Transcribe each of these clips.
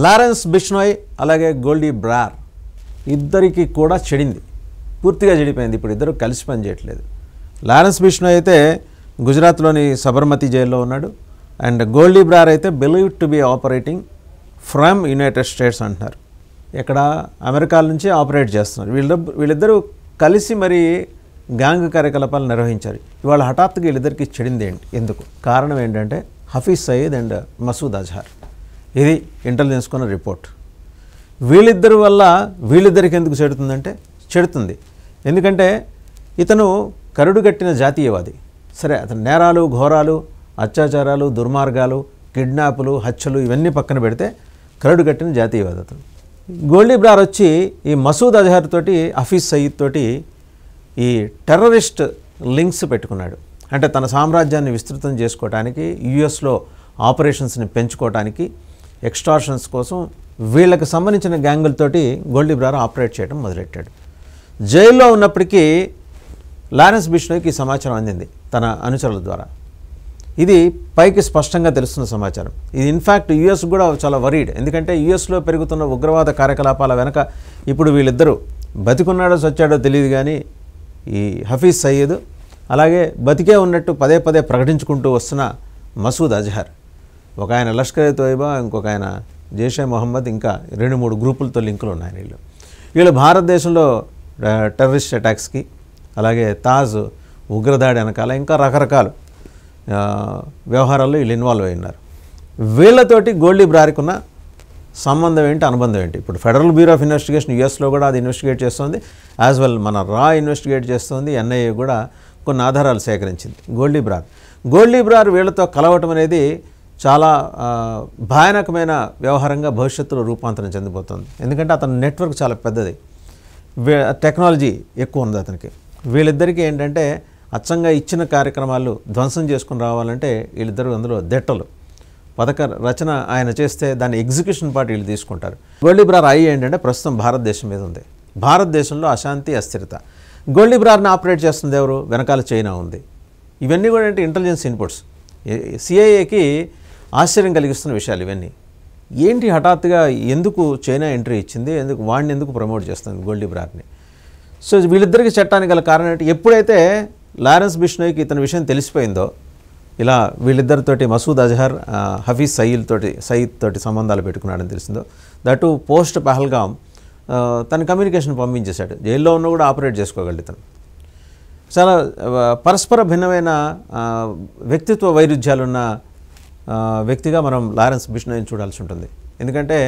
Lawrence Bishnoi అలాగే గోల్డీ బ్రార్ ఇద్దరికి కూడా చెడింది, పూర్తిగా చెడిపోయింది. ఇప్పుడు ఇద్దరు కలిసి పని చేయట్లేదు. లారెన్స్ బిష్నోయ్ అయితే గుజరాత్లోని సబర్మతి జైల్లో ఉన్నాడు. అండ్ గోల్డీ బ్రార్ అయితే believed to be operating from United states అంటున్నారు. ఇక్కడ అమెరికా నుంచి ఆపరేట్ చేస్తున్నారు. వీళ్ళిద్దరూ కలిసి మరి గ్యాంగ్ కార్యకలాపాలు నిర్వహించారు. ఇవాళ హఠాత్తుగా వీళ్ళిద్దరికి చెడింది ఏంటి, ఎందుకు? కారణం ఏంటంటే హఫీజ్ సయీద్ అండ్ మసూద్ అజహర్. ఇది ఇంటెలిజెన్స్ కొన్న రిపోర్ట్. వీళ్ళిద్దరి వల్ల వీళ్ళిద్దరికి ఎందుకు చెడుతుందంటే చెడుతుంది. ఎందుకంటే ఇతను కరుడుగట్టిన జాతీయవాది. సరే, అతను నేరాలు, ఘోరాలు, అత్యాచారాలు, దుర్మార్గాలు, కిడ్నాపులు, హత్యలు ఇవన్నీ పక్కన పెడితే కరుడుగట్టిన జాతీయవాది అతను. గోల్డీ బ్రార్ వచ్చి ఈ మసూద్ అజహర్ తోటి, హఫీజ్ సయీద్ తోటి ఈ టెర్రరిస్ట్ లింక్స్ పెట్టుకున్నాడు. అంటే తన సామ్రాజ్యాన్ని విస్తృతం చేసుకోవడానికి, యుఎస్లో ఆపరేషన్స్ని పెంచుకోవడానికి, ఎక్స్టార్షన్స్ కోసం వీళ్ళకి సంబంధించిన గ్యాంగులతోటి గోల్డీ బ్రార్ ఆపరేట్ చేయడం మొదలెట్టాడు. జైల్లో ఉన్నప్పటికీ లారెన్స్ బిష్నోయ్కి ఈ సమాచారం అందింది తన అనుచరుల ద్వారా. ఇది పైకి స్పష్టంగా తెలుస్తున్న సమాచారం. ఇది ఇన్ఫ్యాక్ట్ యుఎస్ కూడా చాలా వరీడ్. ఎందుకంటే యుఎస్లో పెరుగుతున్న ఉగ్రవాద కార్యకలాపాల వెనక ఇప్పుడు వీళ్ళిద్దరూ బతికున్నాడో చచ్చాడో తెలియదు, కానీ ఈ హఫీజ్ సయీద్ అలాగే బతికే ఉన్నట్టు పదే పదే ప్రకటించుకుంటూ వస్తున్న మసూద్ అజహర్, ఒక ఆయన లష్కర్ ఎ తోయిబా, ఇంకొక ఆయన జైషే మొహమ్మద్, ఇంకా 2-3 గ్రూపులతో లింకులు ఉన్నాయి. వీళ్ళు భారతదేశంలో టెర్రరిస్ట్ అటాక్స్కి, అలాగే తాజ్ ఉగ్రదాడి వెనకాల ఇంకా రకరకాల వ్యవహారాల్లో వీళ్ళు ఇన్వాల్వ్ అయి ఉన్నారు. వీళ్ళతోటి గోల్డీ బ్రార్కి ఉన్న సంబంధం ఏంటి, అనుబంధం ఏంటి? ఇప్పుడు ఫెడరల్ బ్యూరో ఆఫ్ ఇన్వెస్టిగేషన్ యుఎస్లో కూడా అది ఇన్వెస్టిగేట్ చేస్తుంది, యాజ్ వెల్ మన రా ఇన్వెస్టిగేట్ చేస్తుంది. ఎన్ఐఏ కూడా కొన్ని ఆధారాలు సేకరించింది. గోల్డీ బ్రార్ వీళ్ళతో కలవటం అనేది చాలా భయానకమైన వ్యవహారంగా భవిష్యత్తులో రూపాంతరం చెందిపోతుంది. ఎందుకంటే అతని నెట్వర్క్ చాలా పెద్దది, టెక్నాలజీ ఎక్కువ ఉంది అతనికి. వీళ్ళిద్దరికీ ఏంటంటే అచ్చంగా ఇచ్చిన కార్యక్రమాలు ధ్వంసం చేసుకుని రావాలంటే వీళ్ళిద్దరూ అందులో దిట్టలు. పథక రచన ఆయన చేస్తే దాన్ని ఎగ్జిక్యూషన్ పార్ట్ వీళ్ళు తీసుకుంటారు. గోల్డీ బ్రార్ ఐ ఏంటంటే ప్రస్తుతం భారతదేశం మీద ఉంది. భారతదేశంలో అశాంతి, అస్థిరత. గోల్డీ బ్రార్ని ఆపరేట్ చేస్తుంది ఎవరు? వెనకాల చైనా ఉంది. ఇవన్నీ కూడా ఏంటి? Intelligence inputs. సిఐఏకి ఆశ్చర్యం కలిగిస్తున్న విషయాలు ఇవన్నీ. ఏంటి హఠాత్తుగా ఎందుకు చైనా ఎంట్రీ ఇచ్చింది, వాడిని ఎందుకు ప్రమోట్ చేస్తుంది గోల్డీ బ్రార్ని? సో వీళ్ళిద్దరికి చట్టానికి గల కారణం ఏంటి? ఎప్పుడైతే లారెన్స్ బిష్నోయ్కి ఇతని విషయం తెలిసిపోయిందో, ఇలా వీళ్ళిద్దరితోటి మసూద్ అజహర్, హఫీజ్ సయీద్ తోటి సంబంధాలు పెట్టుకున్నాడని తెలిసిందో, దట్ పోస్ట్ పహల్గామ్ తన కమ్యూనికేషన్ పంపించేశాడు. జైల్లో ఉన్న కూడా ఆపరేట్ చేసుకోగలడు ఇతను. చాలా పరస్పర భిన్నమైన వ్యక్తిత్వ వైరుధ్యాలున్న వ్యక్తిగా మనం లారెన్స్ బిష్నోయ్ని చూడాల్సి ఉంటుంది. ఎందుకంటే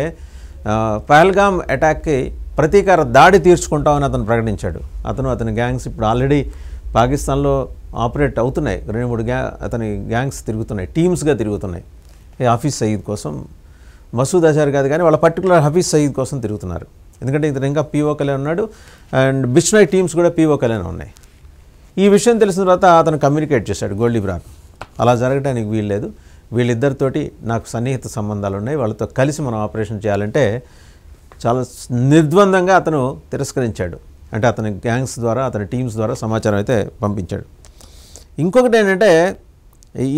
పహల్గామ్ అటాక్కి ప్రతీకార దాడి తీర్చుకుంటామని అతను ప్రకటించాడు. అతని గ్యాంగ్స్ ఇప్పుడు ఆల్రెడీ పాకిస్తాన్లో ఆపరేట్ అవుతున్నాయి. 2-3 అతని గ్యాంగ్స్ తిరుగుతున్నాయి, టీమ్స్గా తిరుగుతున్నాయి. హఫీజ్ సయీద్ కోసం, మసూద్ అజహర్ కాదు కానీ వాళ్ళ పర్టికులర్ హఫీజ్ సయీద్ కోసం తిరుగుతున్నారు. ఎందుకంటే ఇతను ఇంకా పీఓకలే ఉన్నాడు, అండ్ బిష్నోయ్ టీమ్స్ కూడా పీఓకలేనే ఉన్నాయి. ఈ విషయం తెలిసిన తర్వాత అతను కమ్యూనికేట్ చేశాడు గోల్డీ బ్రార్, అలా జరగడానికి వీల్లేదు, వీళ్ళిద్దరితోటి నాకు సన్నిహిత సంబంధాలు ఉన్నాయి, వాళ్ళతో కలిసి మనం ఆపరేషన్ చేయాలంటే చాలా నిర్ద్వందంగా అతను తిరస్కరించాడు. అంటే అతని గ్యాంగ్స్ ద్వారా, అతని టీమ్స్ ద్వారా సమాచారం అయితే పంపించాడు. ఇంకొకటి ఏంటంటే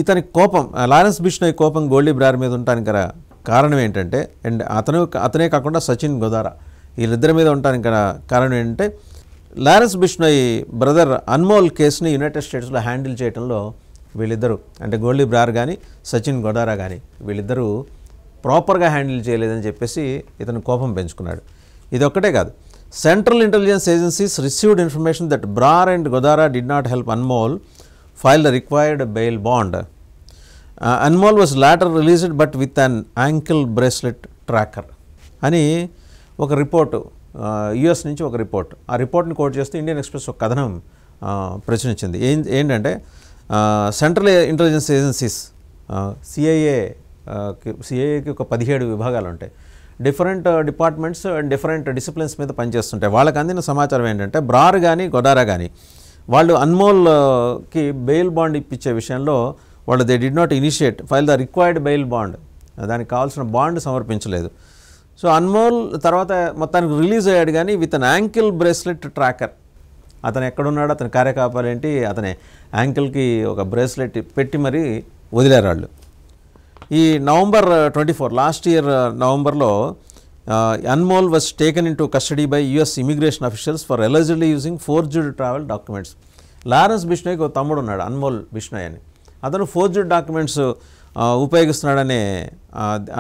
ఇతని కోపం, లారెన్స్ బిష్నోయ్ కోపం గోల్డీ బ్రార్ మీద ఉండటానికి కారణం ఏంటంటే, అండ్ అతనే కాకుండా సచిన్ గోదారా వీళ్ళిద్దరి మీద ఉండటానికి కారణం ఏంటంటే, లారెన్స్ బిష్నోయ్ బ్రదర్ అన్మోల్ కేసుని యునైటెడ్ స్టేట్స్లో హ్యాండిల్ చేయడంలో వీళ్ళిద్దరూ, అంటే గోల్డీ బ్రార్ కానీ సచిన్ గోదారా కానీ వీళ్ళిద్దరూ ప్రాపర్గా హ్యాండిల్ చేయలేదని చెప్పేసి ఇతను కోపం పెంచుకున్నాడు. ఇది ఒక్కటే కాదు, central intelligence agencies received information that Brar and Godara did not help Anmol file the required bail bond. Anmol was later released but with an ankle bracelet tracker అని ఒక రిపోర్టు, యుఎస్ నుంచి ఒక రిపోర్ట్. ఆ రిపోర్ట్ని కోట్ చేస్తూ ఇండియన్ ఎక్స్ప్రెస్ ఒక కథనం ప్రచురించింది. ఏంటంటే సెంట్రల్ ఇంటెలిజెన్స్ ఏజెన్సీస్, సిఐఏకి ఒక 17 విభాగాలు ఉంటాయి. Different departments and different disciplines మీద పనిచేస్తుంటాయి. వాళ్ళకి అందిన సమాచారం ఏంటంటే బ్రార్ కానీ గోదారా కానీ వాళ్ళు అన్మోల్కి బెయిల్ బాండ్ ఇప్పించే విషయంలో వాళ్ళు they did not initiate file the required bail bond, దానికి కావాల్సిన బాండ్ సమర్పించలేదు. సో అన్మోల్ తర్వాత మొత్తానికి రిలీజ్ అయ్యాడు కానీ with an ankle bracelet tracker. అతను ఎక్కడున్నాడు, అతని కార్యకలాపాలు ఏంటి, అతని యాంకిల్కి ఒక బ్రేస్లెట్ పెట్టి మరీ వదిలేరు వాళ్ళు. ఈ నవంబర్ 24 లాస్ట్ ఇయర్ నవంబర్లో Anmol was taken into custody by US immigration officials for allegedly using forged travel documents. Lawrence బిష్నోయ్కి ఒక తమ్ముడు ఉన్నాడు, అన్మోల్ బిష్నోయ్ అని. అతను ఫోర్జ్డ్ డాక్యుమెంట్స్ ఉపయోగిస్తున్నాడనే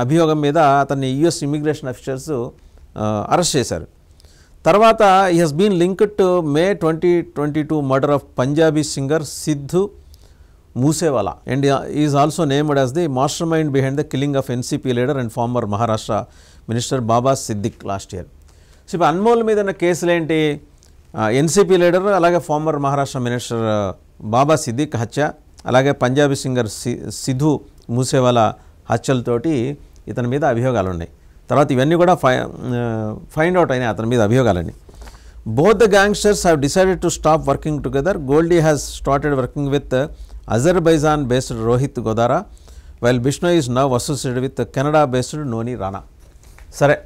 అభియోగం మీద అతన్ని యుఎస్ ఇమిగ్రేషన్ అఫీషియల్స్ అరెస్ట్ చేశారు. తర్వాత he has been linked to May 2022 murder of Punjabi singer Sidhu Moosewala and is also named as the mastermind behind the killing of NCP leader and former Maharashtra minister Baba Siddique last year. So ఇప్పుడు అన్మోల్ మీద ఉన్న కేసులు ఏంటి? NCP leader అలాగే former Maharashtra minister Baba Siddique హత్య, అలాగే Punjabi singer Sidhu Moosewala హత్యలతోటి ఇతని మీద అభియోగాలు ఉన్నాయి. తర్వాత ఇవన్నీ కూడా ఫైండ్ అవుట్ అయినాయి అతని మీద అభియోగాలని. Both the gangsters have decided to stop working together. Goldy has started working with Azerbaijan based Rohit Godara while Bishnoi is now associated with Canada based Noni Rana. సరే,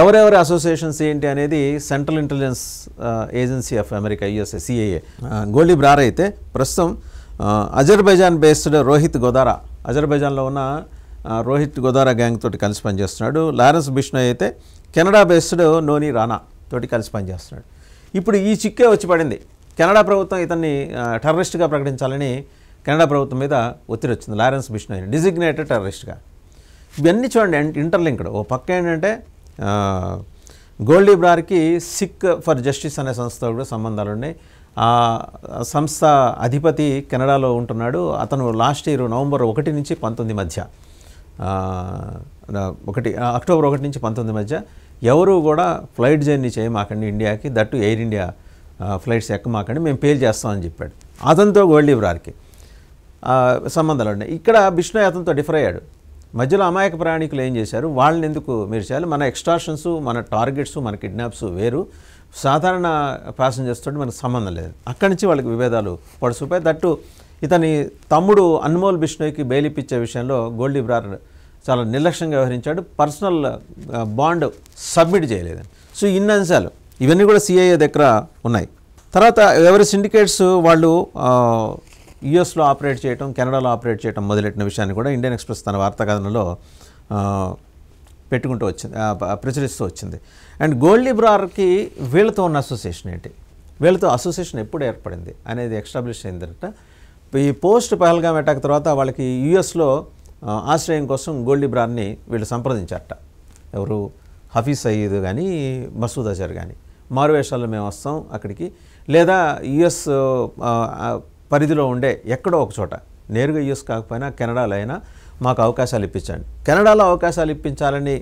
ఎవరెవరి అసోసియేషన్స్ ఏంటి అనేది central intelligence agency of America USA CIA. Goldy Brar అయితే ప్రస్తుతం అజర్బైజాన్ బేస్డ్ రోహిత్ గోదారా, అజర్బైజాన్లో ఉన్న Rohit Godara gang తోటి కలిసి పనిచేస్తున్నాడు. లారెన్స్ బిష్నోయ్ అయితే కెనడా బేస్డ్ నోనీ రాణా తోటి కలిసి పనిచేస్తున్నాడు. ఇప్పుడు ఈ చిక్కే వచ్చి పడింది. కెనడా ప్రభుత్వం ఇతన్ని టెర్రరిస్ట్గా ప్రకటించాలని కెనడా ప్రభుత్వం మీద ఒత్తిడి వచ్చింది. లారెన్స్ బిష్నోయ్ డిజిగ్నేటెడ్ టెర్రరిస్ట్గా. ఇవన్నీ చూడండి ఇంటర్లింక్డ్. ఓ పక్క ఏంటంటే గోల్డీ బ్రార్కి సిక్ ఫర్ జస్టిస్ అనే సంస్థతో కూడా సంబంధాలు ఉన్నాయి. ఆ సంస్థ అధిపతి కెనడాలో ఉంటున్నాడు. అతను లాస్ట్ ఇయర్ నవంబర్ 1 నుంచి 19 మధ్య అక్టోబర్ 1 నుంచి 19 మధ్య ఎవరు కూడా ఫ్లైట్ జర్నీ చేయమాకండి ఇండియాకి, దట్టు ఎయిర్ ఇండియా ఫ్లైట్స్ ఎక్కమాకండి, మేము పేల్ చేస్తామని చెప్పాడు. అతనితో గోల్డీ బ్రార్కి సంబంధాలు ఉన్నాయి. ఇక్కడ బిష్నోయ్ అతనితో డిఫర్ అయ్యాడు. మధ్యలో అమాయక ప్రయాణికులు ఏం చేశారు, వాళ్ళని ఎందుకు మీరు చేయాలి? మన ఎక్స్టార్షన్స్, మన టార్గెట్స్, మన కిడ్నాప్స్ వేరు, సాధారణ ప్యాసింజర్స్ తోటి మనకు సంబంధం లేదు. అక్కడి నుంచి వాళ్ళకి విభేదాలు పడుచుపోయి దట్టు ఇతని తమ్ముడు అన్మోల్ బిష్నోయ్కి బెయిల్ ఇప్పించే విషయంలో గోల్డీ బ్రార్ చాలా నిర్లక్ష్యంగా వ్యవహరించాడు. పర్సనల్ బాండ్ సబ్మిట్ చేయలేదు. సో ఇన్ని అంశాలు ఇవన్నీ కూడా సిఐఏ దగ్గర ఉన్నాయి. తర్వాత ఎవరి సిండికేట్స్ వాళ్ళు యుఎస్లో ఆపరేట్ చేయటం, కెనడాలో ఆపరేట్ చేయటం మొదలెట్టిన విషయాన్ని కూడా ఇండియన్ ఎక్స్ప్రెస్ తన వార్తా కథనంలో పెట్టుకుంటూ వచ్చింది, ప్రచురిస్తూ వచ్చింది. అండ్ గోల్డీ బ్రార్కి వీళ్ళతో ఉన్న అసోసియేషన్ ఏంటి, వీళ్ళతో అసోసియేషన్ ఎప్పుడు ఏర్పడింది అనేది ఎస్టాబ్లిష్ అయిందట. ఈ పోస్ట్ పహల్గామ్ అటాక్ తర్వాత వాళ్ళకి యుఎస్లో ఆశ్రయం కోసం గోల్డీ బ్రార్ని వీళ్ళు సంప్రదించారట. ఎవరు? హఫీజ్ సయీద్ కానీ మసూద్ అజర్ కానీ. మారువేషాల్లో మేము వస్తాం అక్కడికి, లేదా యుఎస్ పరిధిలో ఉండే ఎక్కడో ఒక చోట, నేరుగా యుఎస్ కాకపోయినా కెనడాలో అయినా మాకు అవకాశాలు ఇప్పించండి. కెనడాలో అవకాశాలు ఇప్పించాలని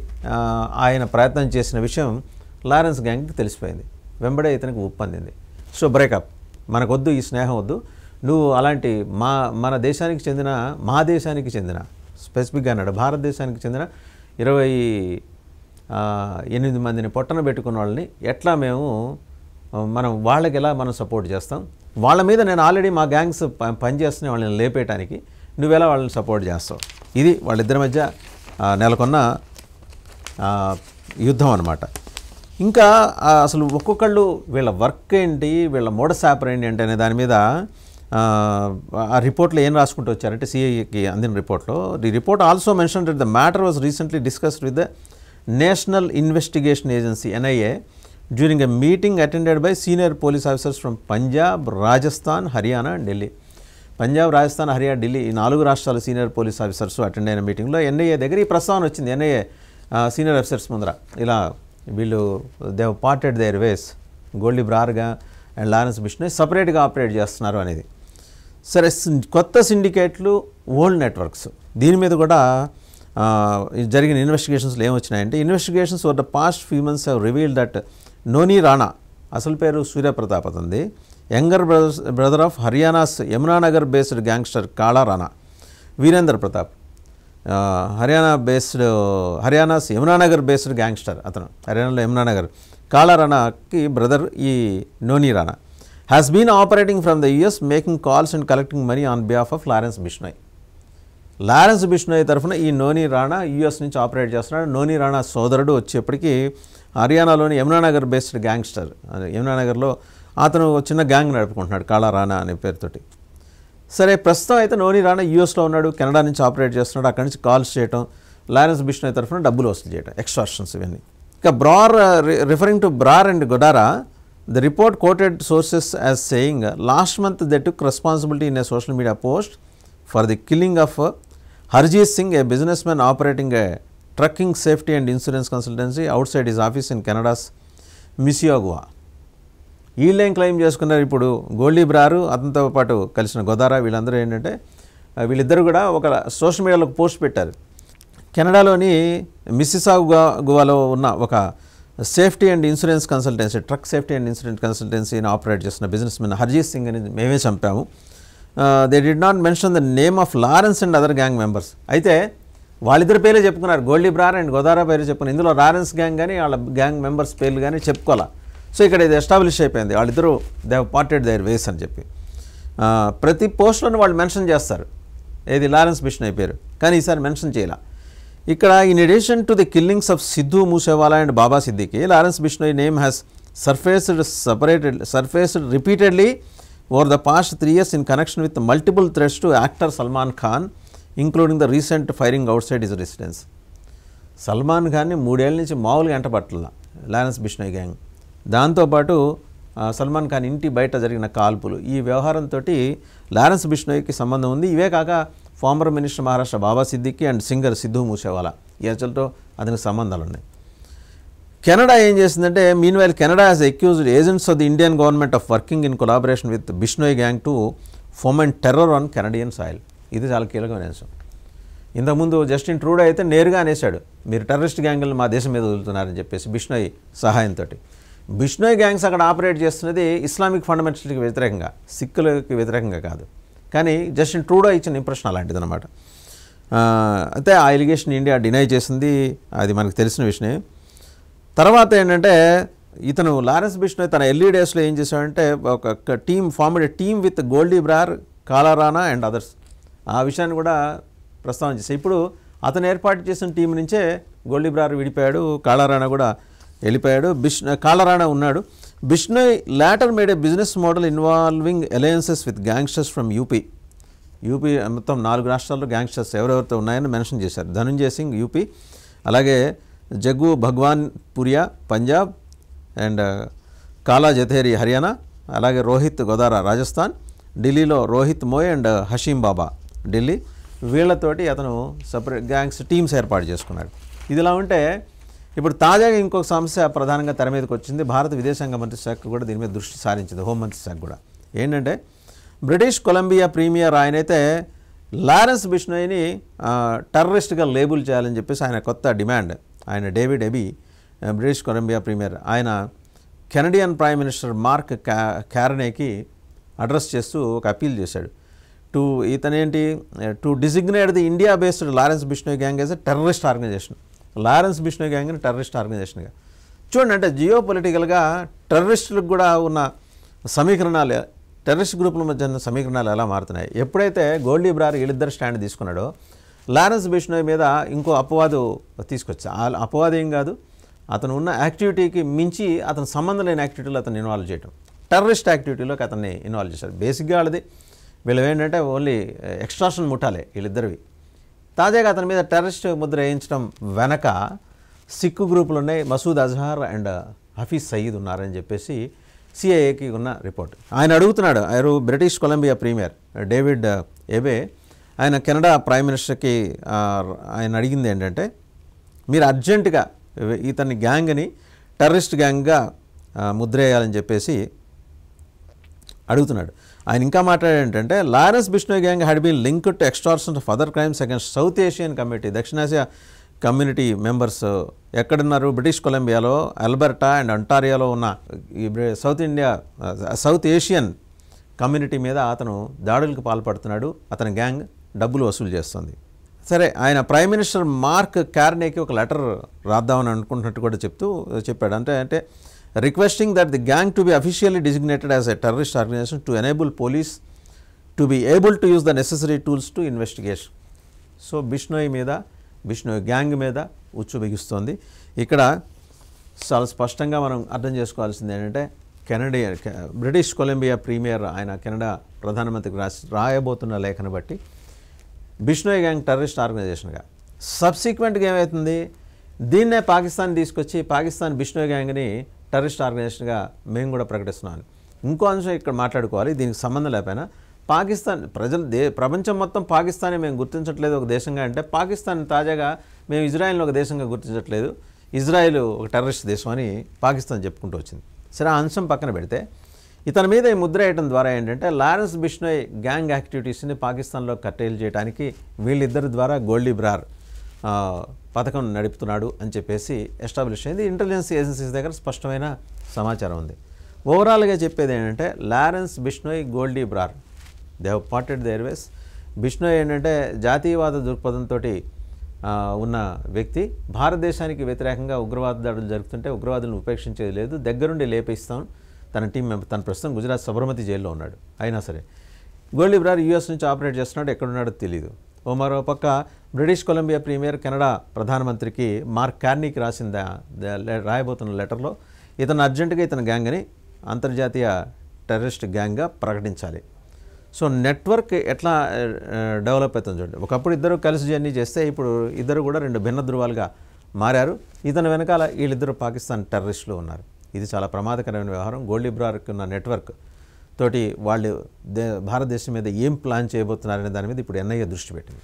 ఆయన ప్రయత్నం చేసిన విషయం లారెన్స్ గ్యాంగ్కి తెలిసిపోయింది. వెంబడే ఇతనికి ఉప్పందింది. సో బ్రేకప్, మనకొద్దు, ఈ స్నేహం వద్దు, నువ్వు అలాంటి మన దేశానికి చెందిన, మా దేశానికి చెందిన, స్పెసిఫిక్గా అన్నాడు భారతదేశానికి చెందిన 28 మందిని పొట్టన పెట్టుకున్న వాళ్ళని ఎట్లా మనం వాళ్ళకి ఎలా మనం సపోర్ట్ చేస్తాం, వాళ్ళ మీద నేను ఆల్రెడీ మా గ్యాంగ్స్ పనిచేస్తున్న వాళ్ళని లేపేయటానికి నువ్వెలా వాళ్ళని సపోర్ట్ చేస్తావు. ఇది వాళ్ళిద్దరి మధ్య నెలకొన్న యుద్ధం అన్నమాట. ఇంకా అసలు ఒక్కొక్కళ్ళు వీళ్ళ వర్క్ ఏంటి, వీళ్ళ మోడస్ ఆపరేండి ఏంటి అనే దాని మీద ఆ రిపోర్ట్లో ఏం రాసుకుంటూ వచ్చారంటే సిఐఏకి అందిన రిపోర్ట్లో, the report also mention that the matter was recently discussed with the national investigation agency NIA during a meeting attended by senior police officers from Punjab, Rajasthan, Haryana and Delhi. Punjab, Rajasthan, Haryana, Delhi ఈ 4 రాష్ట్రాల సీనియర్ పోలీస్ ఆఫీసర్స్ అటెండ్ అయిన మీటింగ్లో NIA దగ్గర ఈ ప్రస్తావన వచ్చింది. NIA senior officers ముందర ఇలా వీళ్ళు they have parted their ways, Goldy బ్రార్గా అండ్ లారెన్స్ బిష్నోయ్ సపరేట్గా ఆపరేట్ చేస్తున్నారు అనేది. సరే, కొత్త సిండికేట్లు, ఓల్డ్ నెట్వర్క్స్, దీని మీద కూడా జరిగిన ఇన్వెస్టిగేషన్స్లో ఏమొచ్చినాయంటే, investigations over the past few months have revealed that Noni Rana, అసలు పేరు సూర్యప్రతాప్ అతంది, younger brother of Haryana's Yamunanagar based gangster Kala Rana, Virender Pratap, Haryana's Yamunanagar based gangster, అతను హర్యానాలో యమునానగర్, కాళా రాణాకి బ్రదర్ ఈ Noni Rana, has been operating from the US making calls and collecting money on behalf of Lawrence Bishnoi. Lawrence Bishnoi తరఫున ఈ Noni Rana US నుంచి ఆపరేట్ చేస్తున్నాడు. నోనీ రాణా సోదరుడు వచ్చేప్పటికీ హర్యానాలోని యమునానగర్ బేస్డ్ గ్యాంగ్స్టర్, యమునానగర్లో అతను చిన్న గ్యాంగ్ నడుపుకుంటున్నాడు కాళా రాణా అనే పేరుతోటి. సరే ప్రస్తుతం అయితే నోని రాణా యూఎస్లో ఉన్నాడు, కెనడా నుంచి ఆపరేట్ చేస్తున్నాడు, అక్కడి నుంచి కాల్స్ చేయటం, లారెన్స్ బిష్నోయ్ తరఫున డబ్బులు వసూలు చేయటం, ఎక్స్టార్షన్స్ ఇవన్నీ. ఇక Brar referring to Brar and Godara, the report quoted sources as saying last month they took responsibility in a social media post for the killing of Harjeet Singh, a businessman operating a trucking safety and insurance consultancy outside his office in Canada's Mississauga. వీళ్ళేం claim చేసుకున్నారు ఇప్పుడు, గోల్డీ బ్రారు అతనితో పాటు కలిసిన గొదారా వీళ్ళందరూ ఏంటంటే వీళ్ళిద్దరు కూడా ఒక సోషల్ మీడియాలో ఒక పోస్ట్ పెట్టారు. కెనడాలోని మిసిసాగువాలో ఉన్న ఒక safety and insurance consultancy, truck safety and insurance కన్సల్టెన్సీని ఆపరేట్ చేస్తున్న బిజినెస్ మ్యాన్ హర్జీత్ సింగ్ అని మేమే చంపాము. They did not mention the name of Lawrence and other gang members. అయితే వాళ్ళిద్దరు పేర్లే చెప్పుకున్నారు, గోల్డీ బ్రార్ అండ్ గొదారా పేరు చెప్పుకున్నారు. ఇందులో లారెన్స్ గ్యాంగ్ కానీ వాళ్ళ గ్యాంగ్ మెంబర్స్ పేర్లు కానీ చెప్పుకోవాలా. సో ఇక్కడ ఇది ఎస్టాబ్లిష్ అయిపోయింది, వాళ్ళిద్దరూ దే హావ్ పార్టెడ్ దేర్ వేస్ అని చెప్పి. ప్రతి పోస్ట్లోనూ వాళ్ళు మెన్షన్ చేస్తారు ఏది లారెన్స్ బిష్నోయ్ పేరు, కానీ ఈసారి మెన్షన్ చేయాల. ఇక్కడ in addition to the killings of Sidhu Moosewala and Baba Siddique, Lawrence Bishnoi name has surfaced repeatedly over the past 3 years in connection with multiple threats to actor Salman Khan, including the recent firing outside his residence. Salman ఖాన్ని 3 ఏళ్ళ నుంచి మామూలుగా ఎంటపట్ల Lawrence Bishnoi gang. దాంతోపాటు సల్మాన్ ఖాన్ ఇంటి బయట జరిగిన కాల్పులు, ఈ వ్యవహారంతో లారెన్స్ బిష్నోయ్కి సంబంధం ఉంది. ఇవే కాక former minister Maharashtra Baba Siddique and singer Sidhu Moosewala, ఈ అచలతో అతనికి సంబంధాలు ఉన్నాయి. కెనడా ఏం చేసిందంటే, meanwhile Canada has accused agents of the Indian government of working in collaboration with Bishnoi gang to foment terror on Canadian soil. ఇది చాలా కీలకమైన అంశం. ఇంతకుముందు జస్టిన్ ట్రూడో అయితే నేరుగా అనేశాడు, మీరు టెర్రరిస్ట్ గ్యాంగులను మా దేశం మీద వదులుతున్నారని చెప్పేసి బిష్నోయ్ సహాయంతో. బిష్నోయ్ గ్యాంగ్స్ అక్కడ ఆపరేట్ చేస్తున్నది ఇస్లామిక్ ఫండమెంటలిస్ట్కి వ్యతిరేకంగా, సిక్కులకి వ్యతిరేకంగా కాదు. కానీ జస్టిన్ ట్రూడో ఇచ్చిన ఇంప్రెషన్ అలాంటిది అనమాట. అయితే ఆ ఎలిగేషన్ ఇండియా డినై చేసింది, అది మనకు తెలిసిన విషయమే. తర్వాత ఏంటంటే ఇతను లారెన్స్ బిష్నోయ్ తన ఎర్లీ డేస్లో ఏం చేశాడంటే ఒక formed team with Goldy Brar, Kala Rana and others. ఆ విషయాన్ని కూడా ప్రస్తావన చేశారు. ఇప్పుడు అతను ఏర్పాటు చేసిన టీం నుంచే గోల్డీ బ్రార్ విడిపోయాడు, కాలా రాణా కూడా వెళ్ళిపోయాడు, కాలా రాణా ఉన్నాడు. Bishnoi later made a business model involving alliances with gangsters from UP మొత్తం 4 రాష్ట్రాల్లో గ్యాంగ్స్టర్స్ ఎవరెవరితో ఉన్నాయని మెన్షన్ చేశారు. ధనుంజయ్ సింగ్ యూపీ, అలాగే జగ్గు భగవాన్ పురియా పంజాబ్ అండ్ కాలా జతేరి హర్యానా, అలాగే రోహిత్ గోదారా రాజస్థాన్, ఢిల్లీలో రోహిత్ మోయ్ అండ్ హషీం బాబా ఢిల్లీ. వీళ్ళతోటి అతను సపరేట్ గ్యాంగ్స్ టీమ్స్ ఏర్పాటు చేసుకున్నాడు. ఇదిలా ఉంటే ఇప్పుడు తాజాగా ఇంకొక సమస్య ప్రధానంగా తెర మీదకి వచ్చింది. భారత విదేశాంగ మంత్రి శాఖ కూడా దీని మీద దృష్టి సారించింది, హోంమంత్రి శాఖ కూడా. ఏంటంటే బ్రిటిష్ కొలంబియా ప్రీమియర్ ఆయనైతే లారెన్స్ బిష్నోయ్ని టెర్రరిస్ట్గా లేబుల్ చేయాలని చెప్పేసి ఆయన కొత్త డిమాండ్, ఆయన David Eby British Columbia premier ఆయన కెనడియన్ ప్రైమ్ మినిస్టర్ మార్క్ క్యారనేకి అడ్రస్ చేస్తూ ఒక అప్పీల్ చేశాడు. ఇతనేంటి to designate the India based Lawrence Bishnoi gang as a terrorist organisation. Lawrence Bishnoi గ్యాంగ్ని టెర్రరిస్ట్ ఆర్గనైజేషన్గా చూడండి. అంటే జియో పొలిటికల్గా టెర్రరిస్టులకు కూడా ఉన్న సమీకరణాలు, టెర్రరిస్ట్ గ్రూపుల మధ్య ఉన్న సమీకరణాలు ఎలా మారుతున్నాయి. ఎప్పుడైతే గోల్డీ బ్రార్ వీళ్ళిద్దరు స్టాండ్ తీసుకున్నాడో లారెన్స్ బిష్నోయ్ మీద ఇంకో అపవాదు తీసుకొచ్చా. ఆ అపవాదం ఏం కాదు, అతను ఉన్న యాక్టివిటీకి మించి అతను సంబంధం లేని యాక్టివిటీలో అతను ఇన్వాల్వ్ చేయడం, టెర్రరిస్ట్ యాక్టివిటీలోకి అతన్ని ఇన్వాల్వ్ చేశారు. బేసిక్గా వాళ్ళది వీళ్ళు ఏంటంటే ఓన్లీ ఎక్స్ట్రాషన్ ముఠాలే వీళ్ళిద్దరివి. తాజాగా అతని మీద టెర్రరిస్ట్ ముద్ర వేయించడం వెనక సిక్కు గ్రూపులు ఉన్నాయి, మసూద్ అజహర్ అండ్ హఫీజ్ సయీద్ ఉన్నారని చెప్పేసి సిఐఏకి ఉన్న రిపోర్ట్. ఆయన అడుగుతున్నాడు, ఆయన బ్రిటిష్ కొలంబియా ప్రీమియర్ డేవిడ్ ఎబే, ఆయన కెనడా ప్రైమ్ మినిస్టర్కి ఆయన అడిగింది ఏంటంటే, మీరు అర్జెంటుగా ఇతని గ్యాంగ్ని టెర్రరిస్ట్ గ్యాంగ్గా ముద్ర వేయాలని చెప్పేసి అడుగుతున్నాడు. ఆయన ఇంకా మాట్లాడేంటంటే, Lawrence Bishnoi gang had been linked to extortion of other crimes against south Asian community. దక్షిణాసియా కమ్యూనిటీ మెంబర్స్ ఎక్కడున్నారు, బ్రిటిష్ కొలంబియాలో, అల్బర్టా అండ్ అంటారియాలో ఉన్న ఈ సౌత్ ఏషియన్ కమ్యూనిటీ మీద అతను దాడులకు పాల్పడుతున్నాడు. అతని గ్యాంగ్ డబ్బులు వసూలు చేస్తుంది. సరే, ఆయన ప్రైమ్ మినిస్టర్ మార్క్ క్యార్నేకి ఒక లెటర్ రాద్దామని అనుకుంటున్నట్టు కూడా చెప్పాడు. అంటే requesting that the gang to be officially designated as a terrorist organisation to enable police to be able to use the necessary tools to investigation. So Bishnoi gang మీద ఉచ్చు బిగిస్తోంది. ఇక్కడ చాలా స్పష్టంగా మనం అర్థం చేసుకోవాల్సింది ఏంటంటే, బ్రిటిష్ కొలంబియా ప్రీమియర్ ఆయన కెనడా ప్రధానమంత్రికి రాయబోతున్న లేఖను బట్టి బిష్నోయ్ గ్యాంగ్ టెర్రరిస్ట్ ఆర్గనైజేషన్గా, సబ్సిక్వెంట్గా ఏమవుతుంది, దీన్నే పాకిస్తాన్ తీసుకొచ్చి పాకిస్తాన్ బిష్నోయ్ గ్యాంగ్ని టెర్రరిస్ట్ ఆర్గనైజేషన్గా మేము కూడా ప్రకటిస్తున్నాను. ఇంకో అంశం ఇక్కడ మాట్లాడుకోవాలి, దీనికి సంబంధం లేకపోయినా పాకిస్తాన్ ప్రపంచం మొత్తం పాకిస్తాన్ని మేము గుర్తించట్లేదు ఒక దేశంగా అంటే, పాకిస్తాన్ తాజాగా మేము ఇజ్రాయెల్ని ఒక దేశంగా గుర్తించట్లేదు, ఇజ్రాయెల్ ఒక టెర్రరిస్ట్ దేశం అని పాకిస్తాన్ చెప్పుకుంటూ వచ్చింది. సరే, ఆ అంశం పక్కన పెడితే ఇతని మీద ఈ ముద్ర వేయడం ద్వారా ఏంటంటే లారెన్స్ బిష్నోయ్ గ్యాంగ్ యాక్టివిటీస్ని పాకిస్తాన్లో కట్టేలు చేయడానికి వీళ్ళిద్దరి ద్వారా గోల్డీ బ్రార్ పథకం నడుపుతున్నాడు అని చెప్పేసి ఎస్టాబ్లిష్ అయింది. ఇంటెలిజెన్స్ ఏజెన్సీస్ దగ్గర స్పష్టమైన సమాచారం ఉంది. ఓవరాల్గా చెప్పేది ఏంటంటే Lawrence Bishnoi, Goldy Brar they have parted the airways. Bishnoi ఏంటంటే జాతీయవాద దృక్పథంతో ఉన్న వ్యక్తి, భారతదేశానికి వ్యతిరేకంగా ఉగ్రవాద దాడులు జరుగుతుంటే ఉగ్రవాదులను ఉపేక్షించేది లేదు, దగ్గరుండి లేపిస్తాం. తన టీం మెంబర్, తన ప్రస్తుతం గుజరాత్ సబర్మతి జైల్లో ఉన్నాడు. అయినా సరే గోల్డీ బ్రార్ యూఎస్ నుంచి ఆపరేట్ చేస్తున్నాడు, ఎక్కడున్నాడో తెలియదు. మరో పక్క బ్రిటిష్ కొలంబియా ప్రీమియర్ కెనడా ప్రధానమంత్రికి మార్క్ కార్నీకి రాయబోతున్న లెటర్లో ఇతను అర్జెంటుగా ఇతని గ్యాంగ్ని అంతర్జాతీయ టెర్రరిస్ట్ గ్యాంగ్గా ప్రకటించాలి. సో నెట్వర్క్ ఎట్లా డెవలప్ అవుతుంది చూడండి. ఒకప్పుడు ఇద్దరు కలిసి జర్నీ చేస్తే ఇప్పుడు ఇద్దరు కూడా రెండు భిన్న ధృవాలుగా మారారు. ఇతని వెనకాల వీళ్ళిద్దరు పాకిస్తాన్ టెర్రరిస్టులు ఉన్నారు. ఇది చాలా ప్రమాదకరమైన వ్యవహారం. గోల్డీ బ్రార్కి ఉన్న నెట్వర్క్ తోటి వాళ్ళు భారతదేశం మీద ఏం ప్లాన్ చేయబోతున్నారనే దాని మీద ఇప్పుడు ఎన్ఐఏ దృష్టి పెట్టింది.